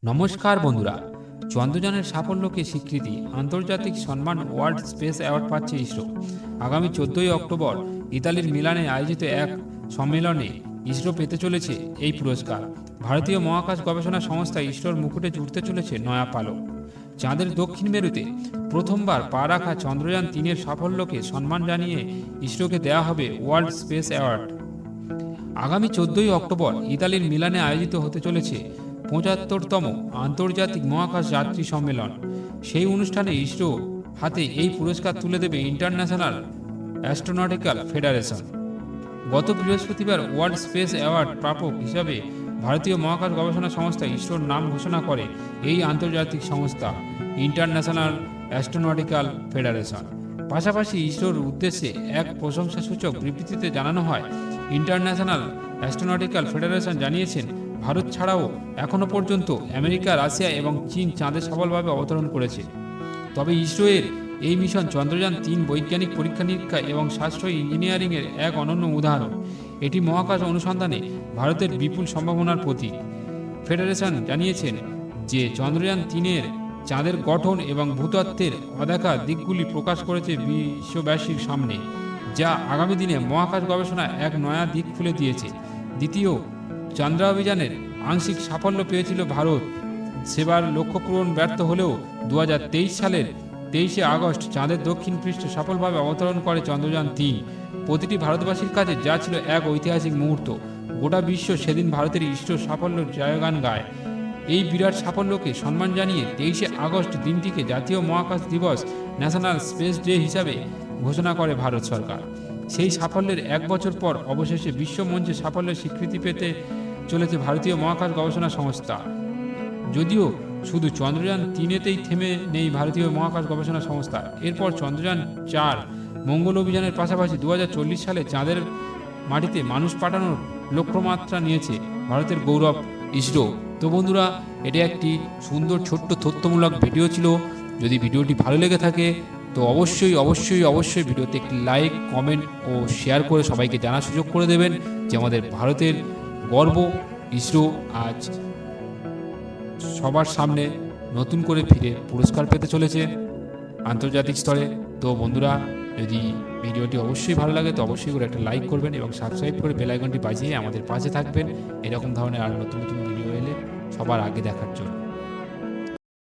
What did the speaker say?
নমস্কার বন্ধুরা, চন্দ্রযানের সাফল্যকে স্বীকৃতি আন্তর্জাতিক সম্মান ওয়ার্ল্ড স্পেস অ্যাওয়ার্ড পাচ্ছে ইসরো। আগামী 14ই অক্টোবর ইতালির মিলানে আয়োজিত এক সম্মেলনে ইসরো পেতে চলেছে এই পুরস্কার। ভারতীয় মহাকাশ গবেষণা সংস্থা ইসরোর মুকুটে জুড়তে চলেছে নয়া পালক। চাঁদের দক্ষিণ মেরুতে প্রথমবার পা রাখা চন্দ্রযান 3-এর সাফল্যকে সম্মান জানিয়ে ইসরোকে দেওয়া হবে ওয়ার্ল্ড স্পেস অ্যাওয়ার্ড। আগামী 14ই অক্টোবর ইতালির মিলানে আয়োজিত হতে চলেছে 75তম আন্তর্জাতিক মহাকাশ যাত্রী সম্মেলন। সেই অনুষ্ঠানে ইসরো হাতে এই পুরস্কার তুলে দেবে ইন্টারন্যাশনাল অ্যাস্ট্রোনটিক্যাল ফেডারেশন। গত বৃহস্পতিবার ওয়ার্ল্ড স্পেস অ্যাওয়ার্ড প্রাপক হিসাবে ভারতীয় মহাকাশ গবেষণা সংস্থা ইসরোর নাম ঘোষণা করে এই আন্তর্জাতিক সংস্থা ইন্টারন্যাশনাল অ্যাস্ট্রোনটিক্যাল ফেডারেশন। পাশাপাশি ইসরোর উদ্দেশ্যে এক প্রশংসাসূচক বিবৃতিতে জানানো হয়, ইন্টারন্যাশনাল অ্যাস্ট্রোনটিক্যাল ফেডারেশন জানিয়েছেন, ভারত ছাড়াও এখনও পর্যন্ত আমেরিকা, রাশিয়া এবং চীন চাঁদে সফলভাবে অবতরণ করেছে। তবে ইসরোয়ের এই মিশন চন্দ্রযান 3 বৈজ্ঞানিক পরীক্ষা নিরীক্ষা এবং সাশ্রয়ী ইঞ্জিনিয়ারিংয়ের এক অনন্য উদাহরণ। এটি মহাকাশ অনুসন্ধানে ভারতের বিপুল সম্ভাবনার প্রতীক। ফেডারেশন জানিয়েছেন যে চন্দ্রযান 3 চাঁদের গঠন এবং ভূতত্ত্বের অদেখা দিকগুলি প্রকাশ করেছে বিশ্ববাসীর সামনে, যা আগামী দিনে মহাকাশ গবেষণা এক নয়া দিক খুলে দিয়েছে। দ্বিতীয় চন্দ্রাভিযানের আংশিক সাফল্য পেয়েছিল ভারত। সেবার লক্ষ্য পূরণ ব্যর্থ হলেও 2023 সালের 23 আগস্ট চাঁদের দক্ষিণ পৃষ্ঠে সফলভাবে অবতরণ করে চন্দ্রযান 3। প্রতিটি ভারতবাসীর কাছে যা ছিল এক ঐতিহাসিক মুহূর্ত। গোটা বিশ্ব সেদিন ভারতের ইসরোর সাফল্যের জয়গান গায়। এই বিরাট সাফল্যকে সম্মান জানিয়ে 23 আগস্ট দিনটিকে জাতীয় মহাকাশ দিবস, ন্যাশনাল স্পেস ডে হিসাবে ঘোষণা করে ভারত সরকার। সেই সাফল্যের এক বছর পর অবশেষে বিশ্ব মঞ্চে সাফল্যের স্বীকৃতি পেতে চলেছে ভারতীয় মহাকাশ গবেষণা সংস্থা। যদিও শুধু চন্দ্রযান 3-তেই থেমে নেই ভারতীয় মহাকাশ গবেষণা সংস্থা। এরপর চন্দ্রযান 4 মঙ্গল অভিযানের পাশাপাশি 2040 সালে চাঁদের মাটিতে মানুষ পাঠানোর লক্ষ্যমাত্রা নিয়েছে ভারতের গৌরব ইসরো। তো বন্ধুরা, এটা একটি সুন্দর ছোট্ট তথ্যমূলক ভিডিও ছিল। যদি ভিডিওটি ভালো লেগে থাকে তো অবশ্যই ভিডিওতে একটি লাইক, কমেন্ট ও শেয়ার করে সবাইকে জানার সুযোগ করে দেবেন যে আমাদের ভারতের গর্ব ইসরো আজ সবার সামনে নতুন করে ফিরে পুরস্কার পেতে চলেছে আন্তর্জাতিক স্তরে। তো বন্ধুরা, যদি ভিডিওটি অবশ্যই ভালো লাগে তো অবশ্যই করে একটা লাইক করবেন এবং সাবস্ক্রাইব করে বেল আইকনটি বাজিয়ে আমাদের পাশে থাকবেন এরকম ধরনের আর নতুন নতুন ভিডিও এলে সবার আগে দেখার জন্য।